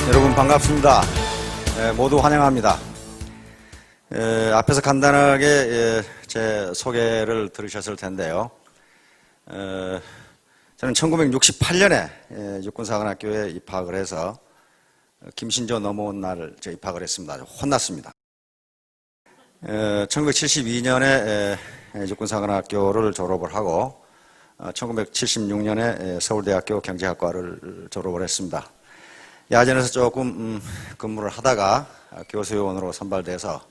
여러분 반갑습니다. 모두 환영합니다. 앞에서 간단하게 제 소개를 들으셨을 텐데요. 저는 1968년에 육군사관학교에 입학을 해서 김신조 넘어온 날 입학을 했습니다. 혼났습니다. 1972년에 육군사관학교를 졸업을 하고 1976년에 서울대학교 경제학과를 졸업을 했습니다. 야전에서 조금 근무를 하다가 교수요원으로 선발돼서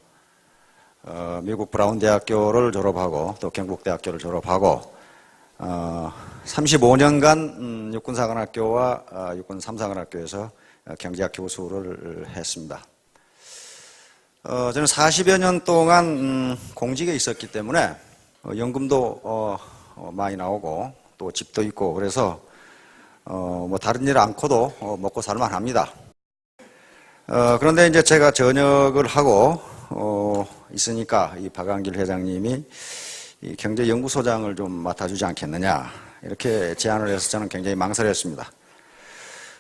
미국 브라운 대학교를 졸업하고 또 경북대학교를 졸업하고 35년간 육군사관학교와 육군 3사관학교에서 경제학 교수를 했습니다. 저는 40여 년 동안 공직에 있었기 때문에 연금도 많이 나오고 또 집도 있고 그래서 뭐 다른 일 않고도 먹고 살만 합니다. 그런데 이제 제가 전역을 하고 있으니까 이 박한길 회장님이 이 경제연구소장을 좀 맡아주지 않겠느냐 이렇게 제안을 해서 저는 굉장히 망설였습니다.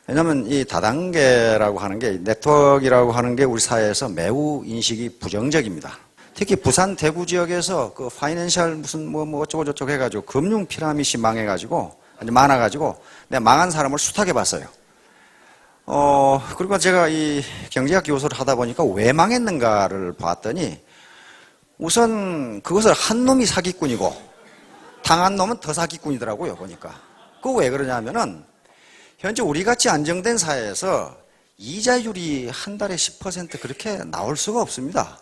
왜냐하면 이 다단계라고 하는 게 네트워크라고 하는 게 우리 사회에서 매우 인식이 부정적입니다. 특히 부산 대구 지역에서 그 파이낸셜 무슨 뭐 어쩌고 저쩌고 해가지고 금융 피라미드 망해가지고 많아가지고 내가 망한 사람을 수탁해 봤어요. 그리고 제가 이 경제학 교수를 하다 보니까 왜 망했는가를 봤더니 우선 그것을 한 놈이 사기꾼이고 당한 놈은 더 사기꾼이더라고요, 보니까. 그거 왜 그러냐면은 현재 우리같이 안정된 사회에서 이자율이 한 달에 10% 그렇게 나올 수가 없습니다.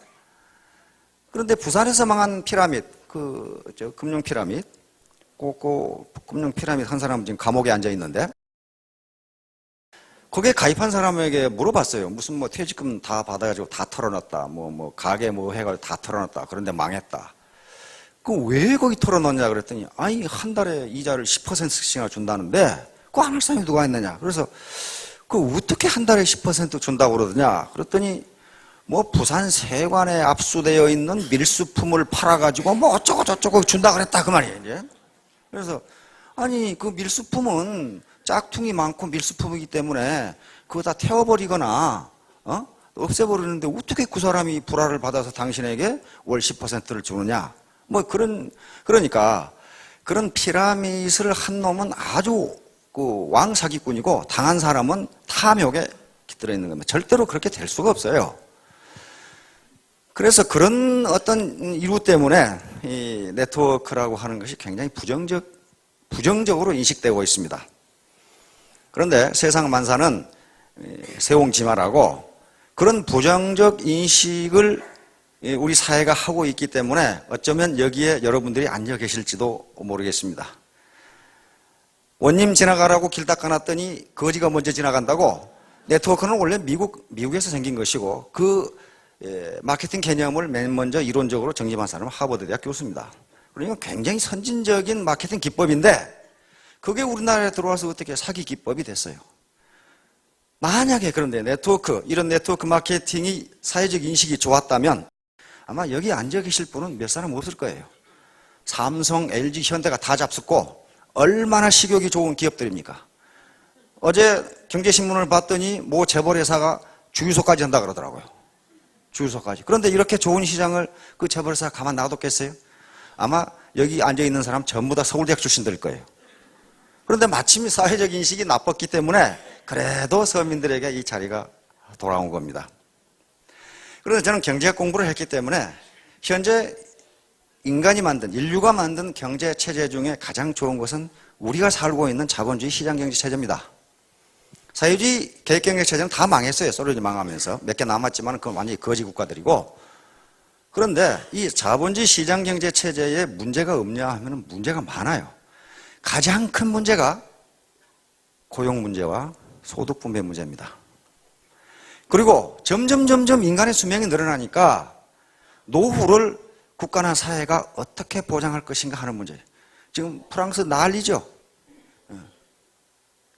그런데 부산에서 망한 피라미드, 금융 피라미드, 금융 피라미드 한 사람은 지금 감옥에 앉아 있는데, 거기에 가입한 사람에게 물어봤어요. 무슨 뭐 퇴직금 다 받아가지고 다 털어놨다. 가게 해가지고 다 털어놨다. 그런데 망했다. 왜 거기 털어놓냐 그랬더니, 아니, 한 달에 이자를 10%씩이나 준다는데, 그거 안 할 사람이 누가 있느냐. 그래서, 어떻게 한 달에 10% 준다고 그러더냐. 그랬더니, 부산 세관에 압수되어 있는 밀수품을 팔아가지고 어쩌고 저쩌고 준다 그랬다. 그 말이에요, 이제. 그래서, 아니, 그 밀수품은 짝퉁이 많고 밀수품이기 때문에 그거 다 태워버리거나, 없애버리는데 어떻게 그 사람이 불화를 받아서 당신에게 월 10%를 주느냐. 그러니까, 그런 피라미드를 한 놈은 아주 왕 사기꾼이고 당한 사람은 탐욕에 깃들어 있는 겁니다. 절대로 그렇게 될 수가 없어요. 그래서 그런 어떤 이유 때문에 이 네트워크라고 하는 것이 굉장히 부정적으로 인식되고 있습니다. 그런데 세상 만사는 세옹지마라고 그런 부정적 인식을 우리 사회가 하고 있기 때문에 어쩌면 여기에 여러분들이 앉아 계실지도 모르겠습니다. 원님 지나가라고 길 닦아놨더니 거지가 먼저 지나간다고. 네트워크는 원래 미국에서 생긴 것이고 마케팅 개념을 맨 먼저 이론적으로 정립한 사람은 하버드 대학 교수입니다. 그러니까 굉장히 선진적인 마케팅 기법인데 그게 우리나라에 들어와서 어떻게 사기 기법이 됐어요. 만약에 그런데 이런 네트워크 마케팅이 사회적 인식이 좋았다면 아마 여기 앉아 계실 분은 몇 사람 없을 거예요. 삼성, LG, 현대가 다 잡숫고 얼마나 식욕이 좋은 기업들입니까? 어제 경제신문을 봤더니 재벌회사가 주유소까지 한다 그러더라고요. 주유소까지. 그런데 이렇게 좋은 시장을 그 재벌회사가 가만 놔뒀겠어요? 아마 여기 앉아있는 사람 전부 다 서울대학 출신들일 거예요. 그런데 마침 사회적 인식이 나빴기 때문에 그래도 서민들에게 이 자리가 돌아온 겁니다. 그런데 저는 경제학 공부를 했기 때문에 현재 인류가 만든 경제 체제 중에 가장 좋은 것은 우리가 살고 있는 자본주의 시장 경제 체제입니다. 사회주의 계획경제 체제는 다 망했어요. 소련이 망하면서. 몇 개 남았지만 그건 완전히 거지 국가들이고. 그런데 이 자본주의 시장 경제 체제에 문제가 없냐 하면 문제가 많아요. 가장 큰 문제가 고용 문제와 소득 분배 문제입니다. 그리고 점점 인간의 수명이 늘어나니까 노후를 국가나 사회가 어떻게 보장할 것인가 하는 문제. 지금 프랑스 난리죠.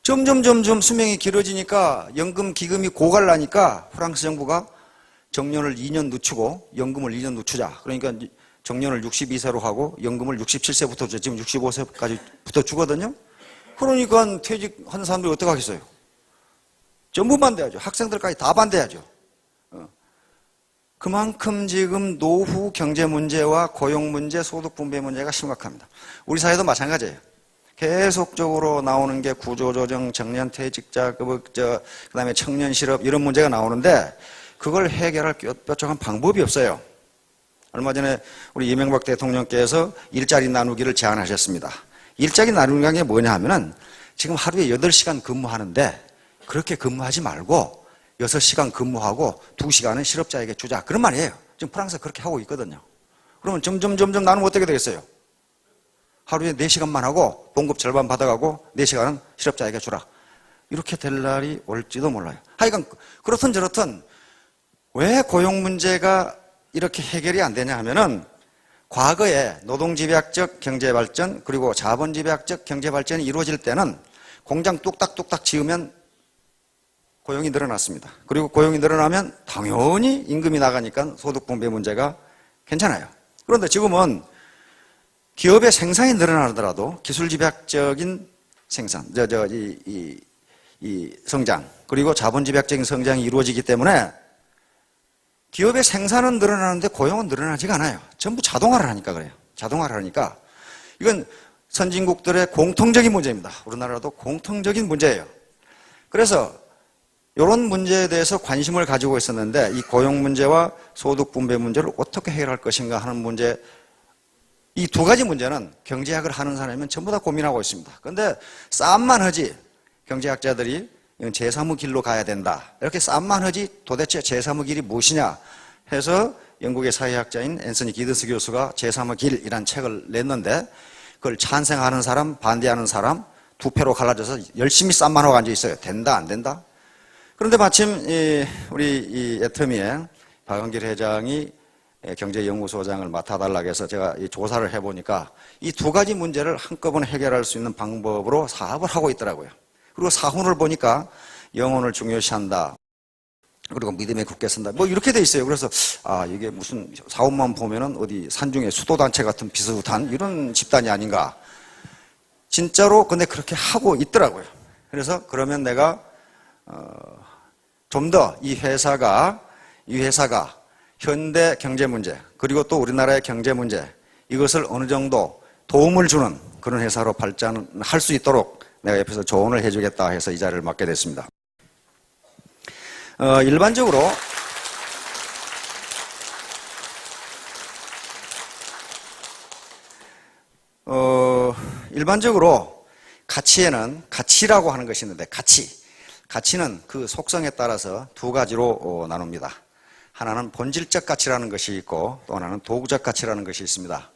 점점 수명이 길어지니까 연금 기금이 고갈나니까 프랑스 정부가 정년을 2년 늦추고 연금을 2년 늦추자. 그러니까 정년을 62세로 하고 연금을 67세부터 줘. 지금 65세까지부터 주거든요. 그러니까 퇴직한 사람들이 어떻게 하겠어요? 전부 반대하죠. 학생들까지 다 반대하죠. 그만큼 지금 노후 경제 문제와 고용 문제, 소득 분배 문제가 심각합니다. 우리 사회도 마찬가지예요. 계속적으로 나오는 게 구조조정, 청년퇴직자, 그다음에 청년 실업 이런 문제가 나오는데 그걸 해결할 뾰족한 방법이 없어요. 얼마 전에 우리 이명박 대통령께서 일자리 나누기를 제안하셨습니다. 일자리 나누기가 게 뭐냐 하면은 지금 하루에 8시간 근무하는데 그렇게 근무하지 말고 6시간 근무하고 2시간은 실업자에게 주자. 그런 말이에요. 지금 프랑스가 그렇게 하고 있거든요. 그러면 점점 나누면 어떻게 되겠어요? 하루에 4시간만 하고 봉급 절반 받아가고 4시간은 실업자에게 주라. 이렇게 될 날이 올지도 몰라요. 하여간 그렇든 저렇든 왜 고용 문제가 이렇게 해결이 안 되냐 하면은 과거에 노동집약적 경제발전 그리고 자본집약적 경제발전이 이루어질 때는 공장 뚝딱뚝딱 지으면 고용이 늘어났습니다. 그리고 고용이 늘어나면 당연히 임금이 나가니까 소득분배 문제가 괜찮아요. 그런데 지금은 기업의 생산이 늘어나더라도 기술집약적인 생산, 성장, 그리고 자본집약적인 성장이 이루어지기 때문에 기업의 생산은 늘어나는데 고용은 늘어나지가 않아요. 전부 자동화를 하니까 그래요. 자동화를 하니까. 이건 선진국들의 공통적인 문제입니다. 우리나라도 공통적인 문제예요. 그래서 이런 문제에 대해서 관심을 가지고 있었는데 이 고용 문제와 소득 분배 문제를 어떻게 해결할 것인가 하는 문제, 이 두 가지 문제는 경제학을 하는 사람이면 전부 다 고민하고 있습니다. 그런데 싸움만 하지 경제학자들이 제3의 길로 가야 된다. 이렇게 싸움만 하지 도대체 제3의 길이 무엇이냐 해서 영국의 사회학자인 앤서니 기든스 교수가 제3의 길이라는 책을 냈는데 그걸 찬성하는 사람, 반대하는 사람 두 패로 갈라져서 열심히 싸움만 하고 앉아 있어요. 된다, 안 된다? 그런데 마침 우리 이 애터미의 박원길 회장이 경제연구소장을 맡아달라고 해서 제가 이 조사를 해보니까 이 두 가지 문제를 한꺼번에 해결할 수 있는 방법으로 사업을 하고 있더라고요. 그리고 사훈을 보니까 영혼을 중요시한다. 그리고 믿음에 굳게 쓴다. 뭐 이렇게 돼 있어요. 그래서 이게 무슨 사업만 보면은 어디 산중에 수도단체 같은 비슷한 이런 집단이 아닌가. 진짜로 근데 그렇게 하고 있더라고요. 그래서 그러면 내가 좀 더 이 회사가 현대 경제 문제 그리고 또 우리나라의 경제 문제 이것을 어느 정도 도움을 주는 그런 회사로 발전할 수 있도록 내가 옆에서 조언을 해주겠다 해서 이 자리를 맡게 됐습니다. 일반적으로 가치라고 하는 것이 있는데 가치는 그 속성에 따라서 두 가지로 나눕니다. 하나는 본질적 가치라는 것이 있고 또 하나는 도구적 가치라는 것이 있습니다.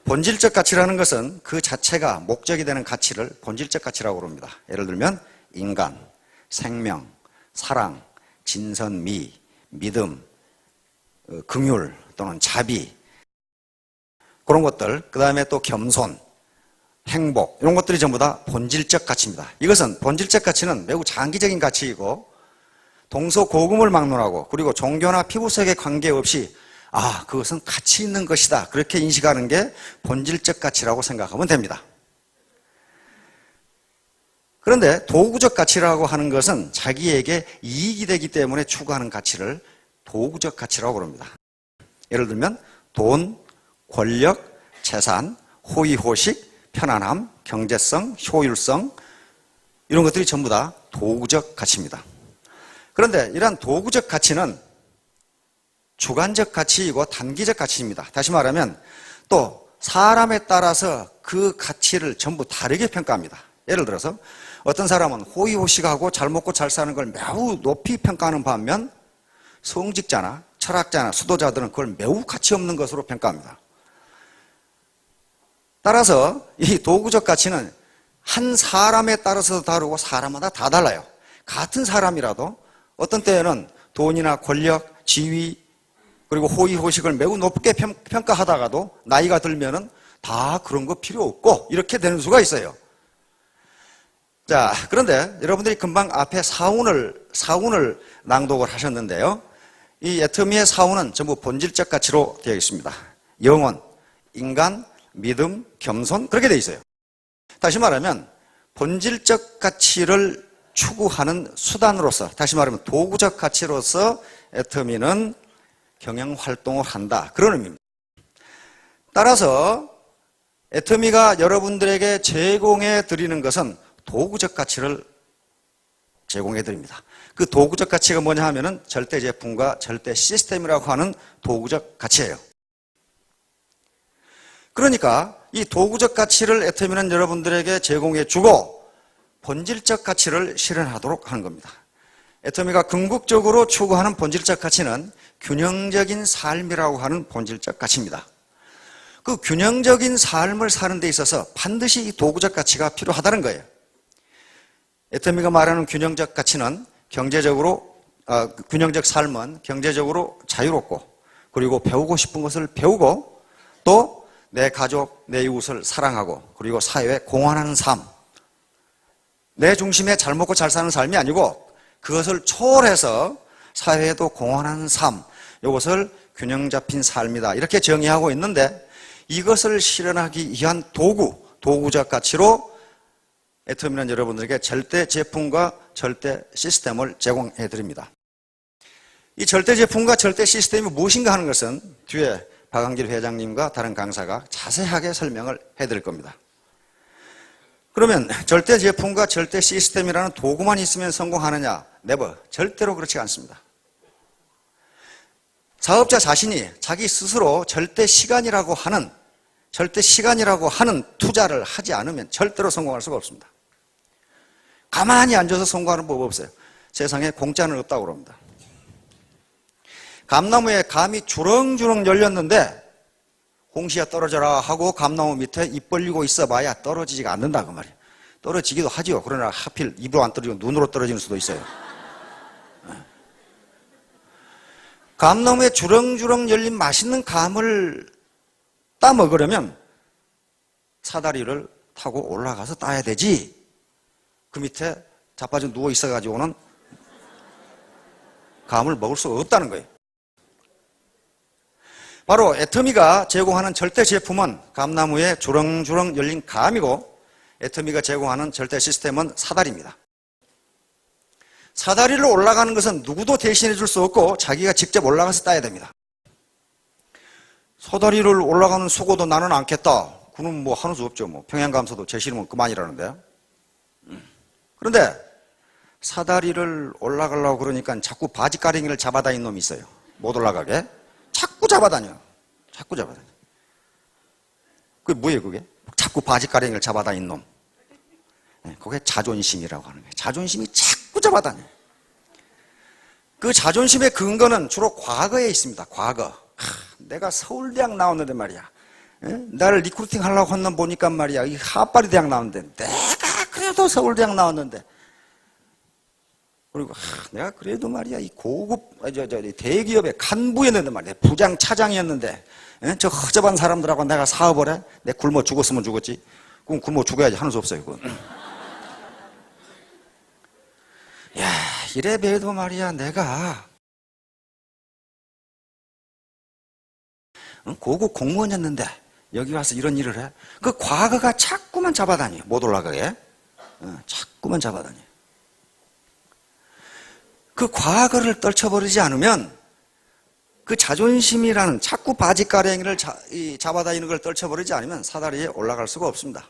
본질적 가치라는 것은 그 자체가 목적이 되는 가치를 본질적 가치라고 부릅니다. 예를 들면 인간, 생명, 사랑, 진선미, 믿음, 긍휼 또는 자비 그런 것들, 그 다음에 또 겸손, 행복 이런 것들이 전부 다 본질적 가치입니다. 이것은 본질적 가치는 매우 장기적인 가치이고 동서고금을 막론하고 그리고 종교나 피부색에 관계없이 그것은 가치 있는 것이다 그렇게 인식하는 게 본질적 가치라고 생각하면 됩니다. 그런데 도구적 가치라고 하는 것은 자기에게 이익이 되기 때문에 추구하는 가치를 도구적 가치라고 부릅니다. 예를 들면 돈, 권력, 재산, 호의호식, 편안함, 경제성, 효율성 이런 것들이 전부 다 도구적 가치입니다. 그런데 이러한 도구적 가치는 주관적 가치이고 단기적 가치입니다. 다시 말하면 또 사람에 따라서 그 가치를 전부 다르게 평가합니다. 예를 들어서 어떤 사람은 호의호식하고 잘 먹고 잘 사는 걸 매우 높이 평가하는 반면 성직자나 철학자나 수도자들은 그걸 매우 가치 없는 것으로 평가합니다. 따라서 이 도구적 가치는 한 사람에 따라서 다르고 사람마다 다 달라요. 같은 사람이라도 어떤 때에는 돈이나 권력, 지위 그리고 호의호식을 매우 높게 평가하다가도 나이가 들면은 다 그런 거 필요 없고 이렇게 되는 수가 있어요. 자, 그런데 여러분들이 금방 앞에 사훈을 낭독을 하셨는데요. 이 애터미의 사훈은 전부 본질적 가치로 되어 있습니다. 영혼, 인간, 믿음, 겸손 그렇게 되어 있어요. 다시 말하면 본질적 가치를 추구하는 수단으로서, 다시 말하면 도구적 가치로서 애터미는 경영활동을 한다. 그런 의미입니다. 따라서 애터미가 여러분들에게 제공해 드리는 것은 도구적 가치를 제공해 드립니다. 그 도구적 가치가 뭐냐 하면은 절대 제품과 절대 시스템이라고 하는 도구적 가치예요. 그러니까 이 도구적 가치를 애터미는 여러분들에게 제공해 주고 본질적 가치를 실현하도록 하는 겁니다. 애터미가 궁극적으로 추구하는 본질적 가치는 균형적인 삶이라고 하는 본질적 가치입니다. 그 균형적인 삶을 사는 데 있어서 반드시 이 도구적 가치가 필요하다는 거예요. 애터미가 말하는 균형적 가치는 균형적 삶은 경제적으로 자유롭고, 그리고 배우고 싶은 것을 배우고, 또 내 가족, 내 이웃을 사랑하고, 그리고 사회에 공헌하는 삶. 내 중심에 잘 먹고 잘 사는 삶이 아니고 그것을 초월해서 사회에도 공헌하는 삶. 이것을 균형 잡힌 삶이다. 이렇게 정의하고 있는데, 이것을 실현하기 위한 도구적 가치로 애터미는 여러분들에게 절대 제품과 절대 시스템을 제공해 드립니다. 이 절대 제품과 절대 시스템이 무엇인가 하는 것은 뒤에 박한길 회장님과 다른 강사가 자세하게 설명을 해드릴 겁니다. 그러면 절대 제품과 절대 시스템이라는 도구만 있으면 성공하느냐? 네버. 절대로 그렇지 않습니다. 사업자 자신이 자기 스스로 절대 시간이라고 하는 투자를 하지 않으면 절대로 성공할 수가 없습니다. 가만히 앉아서 성공하는 법 없어요. 세상에 공짜는 없다고 그럽니다. 감나무에 감이 주렁주렁 열렸는데 홍시야 떨어져라 하고 감나무 밑에 입 벌리고 있어봐야 떨어지지가 않는다 그 말이에요. 떨어지기도 하지요. 그러나 하필 입으로 안 떨어지고 눈으로 떨어지는 수도 있어요. 감나무에 주렁주렁 열린 맛있는 감을 따 먹으려면 사다리를 타고 올라가서 따야 되지. 그 밑에 자빠져 누워 있어가지고는 감을 먹을 수가 없다는 거예요. 바로 애터미가 제공하는 절대 제품은 감나무에 주렁주렁 열린 감이고, 애터미가 제공하는 절대 시스템은 사다리입니다. 사다리를 올라가는 것은 누구도 대신해 줄 수 없고 자기가 직접 올라가서 따야 됩니다. 사다리를 올라가는 수고도 나는 않겠다. 그는 뭐 하는 수 없죠. 뭐 평양감사도 제 싫으면 그만이라는데. 그런데 사다리를 올라가려고 그러니까 자꾸 바지가랭이를 잡아다니는 놈이 있어요. 못 올라가게. 자꾸 잡아다녀. 그게 뭐예요, 그게? 자꾸 바지가랭이를 잡아다니는 놈. 그게 자존심이라고 하는 거예요. 자존심이 자꾸 잡아다녀. 그 자존심의 근거는 주로 과거에 있습니다. 과거. 내가 서울대학 나왔는데 말이야. 나를 리크루팅 하려고 한 놈 보니까 말이야. 이 하파리 대학 나왔는데 내가 그래도 서울대학 나왔는데. 그리고 내가 그래도 말이야. 이 고급 대기업의 간부였는데 말이야. 부장 차장이었는데 저 허접한 사람들하고 내가 사업을 해? 내가 굶어 죽었으면 죽었지. 그럼 굶어 죽어야지. 하는 수 없어요. 그건. 야, 이래 봬도 말이야. 내가 고급 공무원이었는데 여기 와서 이런 일을 해? 그 과거가 자꾸만 잡아다녀. 못 올라가게. 자꾸만 잡아다녀. 그 과거를 떨쳐버리지 않으면, 그 자존심이라는 자꾸 바지가랭이를 잡아다니는 걸 떨쳐버리지 않으면 사다리에 올라갈 수가 없습니다.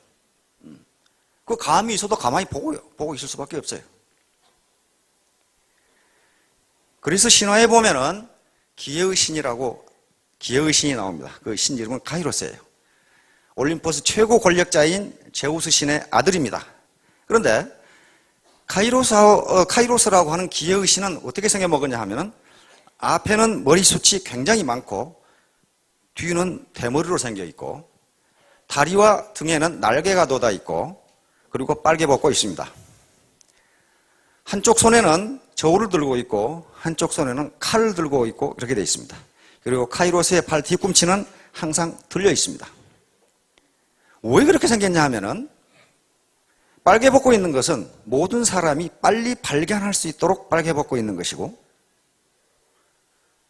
그 감이 있어도 가만히 보고 있을 수밖에 없어요. 그래서 신화에 보면은 기회의 신이 나옵니다. 그 신 이름은 카이로스예요. 올림포스 최고 권력자인 제우스 신의 아들입니다. 그런데 카이로스라고 하는 기회의 신은 어떻게 생겨먹었냐 하면은, 앞에는 머리숱이 굉장히 많고 뒤는 대머리로 생겨 있고 다리와 등에는 날개가 돋아 있고 그리고 빨개 벗고 있습니다. 한쪽 손에는 저울을 들고 있고 한쪽 손에는 칼을 들고 있고 이렇게 되어 있습니다. 그리고 카이로스의 발 뒤꿈치는 항상 들려 있습니다. 왜 그렇게 생겼냐 하면은, 빨개 벗고 있는 것은 모든 사람이 빨리 발견할 수 있도록 빨개 벗고 있는 것이고,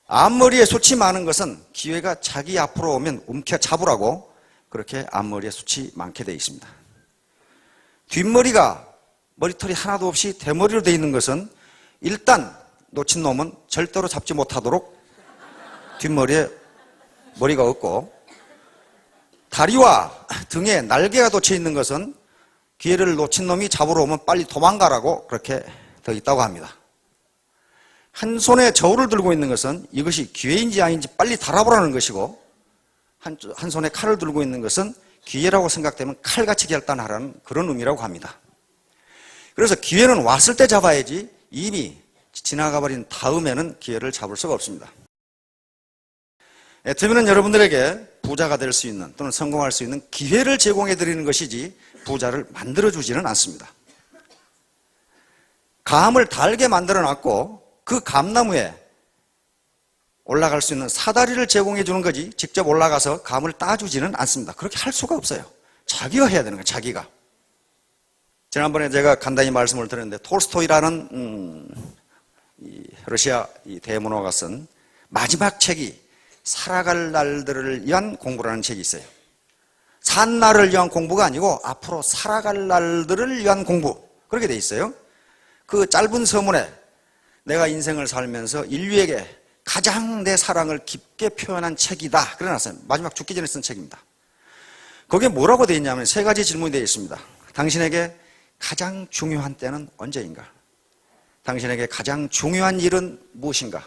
앞머리에 숱이 많은 것은 기회가 자기 앞으로 오면 움켜잡으라고 그렇게 앞머리에 숱이 많게 되어 있습니다. 뒷머리가 머리털이 하나도 없이 대머리로 되어 있는 것은 일단 놓친 놈은 절대로 잡지 못하도록 뒷머리에 머리가 없고, 다리와 등에 날개가 돋쳐 있는 것은 기회를 놓친 놈이 잡으러 오면 빨리 도망가라고 그렇게 되어 있다고 합니다. 한 손에 저울을 들고 있는 것은 이것이 기회인지 아닌지 빨리 달아보라는 것이고, 한 손에 칼을 들고 있는 것은 기회라고 생각되면 칼같이 결단하라는 그런 의미라고 합니다. 그래서 기회는 왔을 때 잡아야지 이미 지나가버린 다음에는 기회를 잡을 수가 없습니다. 애터미는 여러분들에게 부자가 될 수 있는 또는 성공할 수 있는 기회를 제공해 드리는 것이지 부자를 만들어 주지는 않습니다. 감을 달게 만들어 놨고 그 감나무에 올라갈 수 있는 사다리를 제공해 주는 거지 직접 올라가서 감을 따주지는 않습니다. 그렇게 할 수가 없어요. 자기가 해야 되는 거예요. 자기가. 지난번에 제가 간단히 말씀을 드렸는데 톨스토이라는 러시아 대문호가 쓴 마지막 책이 살아갈 날들을 위한 공부라는 책이 있어요. 산 날을 위한 공부가 아니고 앞으로 살아갈 날들을 위한 공부, 그렇게 돼 있어요. 그 짧은 서문에 내가 인생을 살면서 인류에게 가장 내 사랑을 깊게 표현한 책이다 그래놨어요. 마지막 죽기 전에 쓴 책입니다. 거기에 뭐라고 되어 있냐면 세 가지 질문이 되어 있습니다. 당신에게 가장 중요한 때는 언제인가? 당신에게 가장 중요한 일은 무엇인가?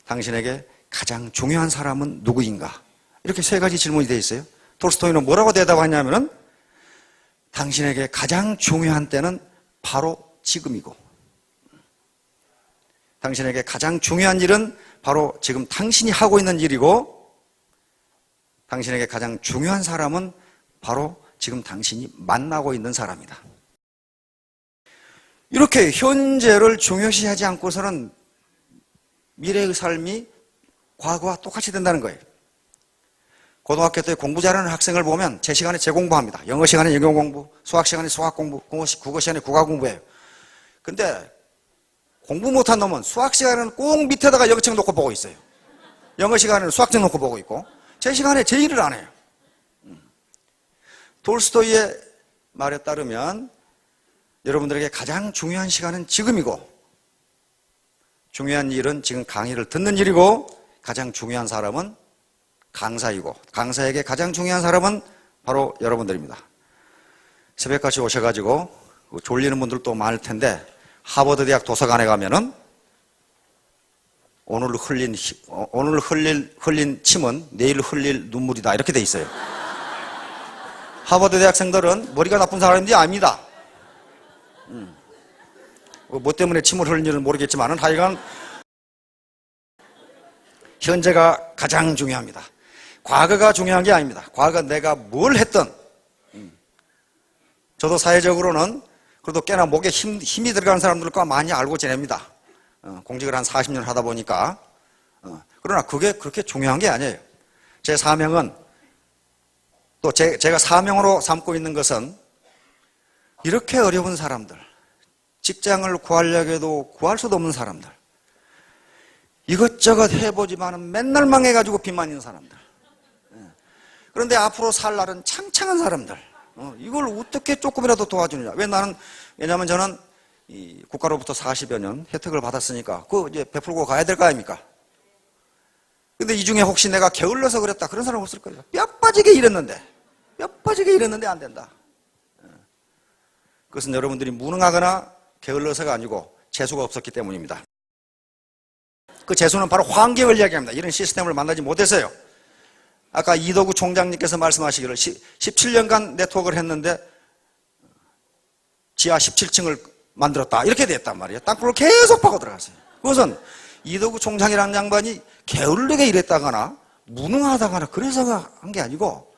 당신에게 가장 중요한 사람은 누구인가? 이렇게 세 가지 질문이 되어 있어요. 톨스토이는 뭐라고 대답하냐면은 당신에게 가장 중요한 때는 바로 지금이고, 당신에게 가장 중요한 일은 바로 지금 당신이 하고 있는 일이고, 당신에게 가장 중요한 사람은 바로 지금 당신이 만나고 있는 사람이다. 이렇게 현재를 중요시하지 않고서는 미래의 삶이 과거와 똑같이 된다는 거예요. 고등학교 때 공부 잘하는 학생을 보면 제 시간에 제 공부합니다. 영어 시간에 영어 공부, 수학 시간에 수학 공부, 국어 시간에 국어 공부해요. 근데 공부 못한 놈은 수학 시간에는 꼭 밑에다가 영어책 놓고 보고 있어요. 영어 시간에는 수학책 놓고 보고 있고, 제 시간에 제 일을 안 해요. 톨스토이의 말에 따르면 여러분들에게 가장 중요한 시간은 지금이고, 중요한 일은 지금 강의를 듣는 일이고, 가장 중요한 사람은 강사이고, 강사에게 가장 중요한 사람은 바로 여러분들입니다. 새벽같이 오셔가지고 졸리는 분들도 많을 텐데 하버드 대학 도서관에 가면은 오늘 흘린 침은 내일 흘릴 눈물이다 이렇게 돼 있어요. 하버드 대학생들은 머리가 나쁜 사람인지 압니다. 뭐 때문에 침을 흘리는지는 모르겠지만 하여간 현재가 가장 중요합니다. 과거가 중요한 게 아닙니다. 과거 내가 뭘 했든, 저도 사회적으로는 그래도 꽤나 목에 힘이 들어가는 사람들과 많이 알고 지냅니다. 공직을 한 40년 하다 보니까. 그러나 그게 그렇게 중요한 게 아니에요. 제 사명은, 또 제가 사명으로 삼고 있는 것은 이렇게 어려운 사람들, 직장을 구하려고 해도 구할 수도 없는 사람들, 이것저것 해보지만 맨날 망해가지고 빚만 있는 사람들, 그런데 앞으로 살 날은 창창한 사람들, 이걸 어떻게 조금이라도 도와주느냐. 왜냐하면 저는 이 국가로부터 40여 년 혜택을 받았으니까 그거 이제 베풀고 가야 될 거 아닙니까? 근데 이 중에 혹시 내가 게을러서 그랬다 그런 사람 없을 거예요. 뼈 빠지게 일했는데 안 된다. 그것은 여러분들이 무능하거나 게을러서가 아니고 재수가 없었기 때문입니다. 그 재수는 바로 환경을 이야기합니다. 이런 시스템을 만나지 못해서요. 아까 이덕우 총장님께서 말씀하시기를 17년간 네트워크를 했는데 지하 17층을 만들었다 이렇게 됐단 말이에요. 땅굴을 계속 파고 들어갔어요. 그것은 이덕우 총장이라는 양반이 게을르게 일했다거나 무능하다거나 그래서 한 게 아니고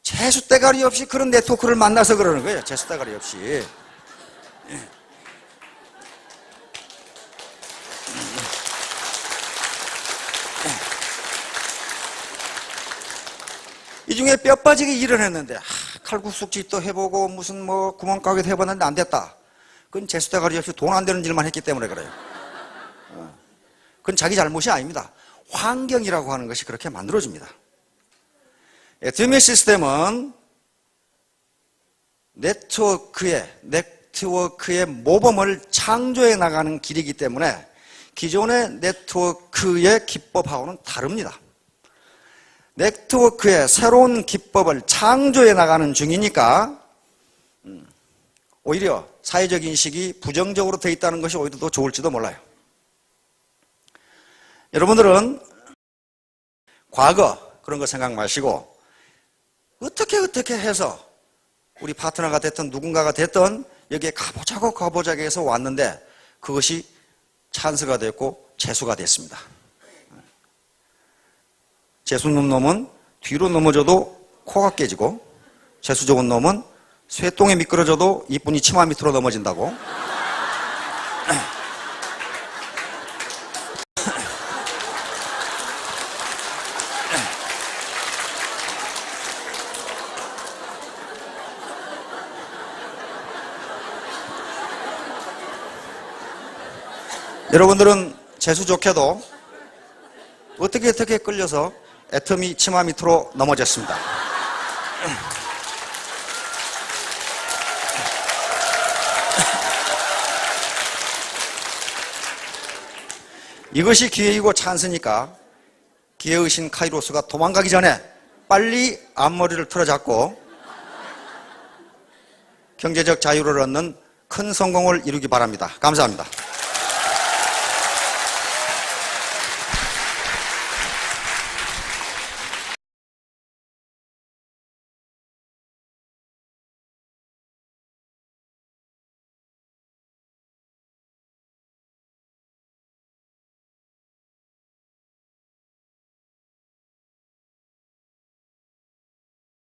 재수대가리 없이 그런 네트워크를 만나서 그러는 거예요. 재수대가리 없이. 이 중에 뼈 빠지게 일을 했는데 칼국수집도 해보고 무슨 뭐 구멍가게도 해봤는데 안 됐다. 그건 재수대가리 없이 돈 안 되는 일만 했기 때문에 그래요. 그건 자기 잘못이 아닙니다. 환경이라고 하는 것이 그렇게 만들어집니다. 애터미 시스템은 네트워크의 네트워크의 모범을 창조해 나가는 길이기 때문에 기존의 네트워크의 기법하고는 다릅니다. 네트워크의 새로운 기법을 창조해 나가는 중이니까 오히려 사회적 인식이 부정적으로 되어 있다는 것이 오히려 더 좋을지도 몰라요. 여러분들은 과거 그런 거 생각 마시고 어떻게 해서 우리 파트너가 됐든 누군가가 됐든 여기에 가보자고 해서 왔는데 그것이 찬스가 됐고 재수가 됐습니다. 재수 없는 놈은 뒤로 넘어져도 코가 깨지고 재수 좋은 놈은 쇠똥에 미끄러져도 이쁜이 치마 밑으로 넘어진다고. 여러분들은 재수 좋게도 어떻게 끌려서 애터미 치마 밑으로 넘어졌습니다. 이것이 기회이고 찬스니까 기회의 신 카이로스가 도망가기 전에 빨리 앞머리를 틀어잡고 경제적 자유를 얻는 큰 성공을 이루기 바랍니다. 감사합니다.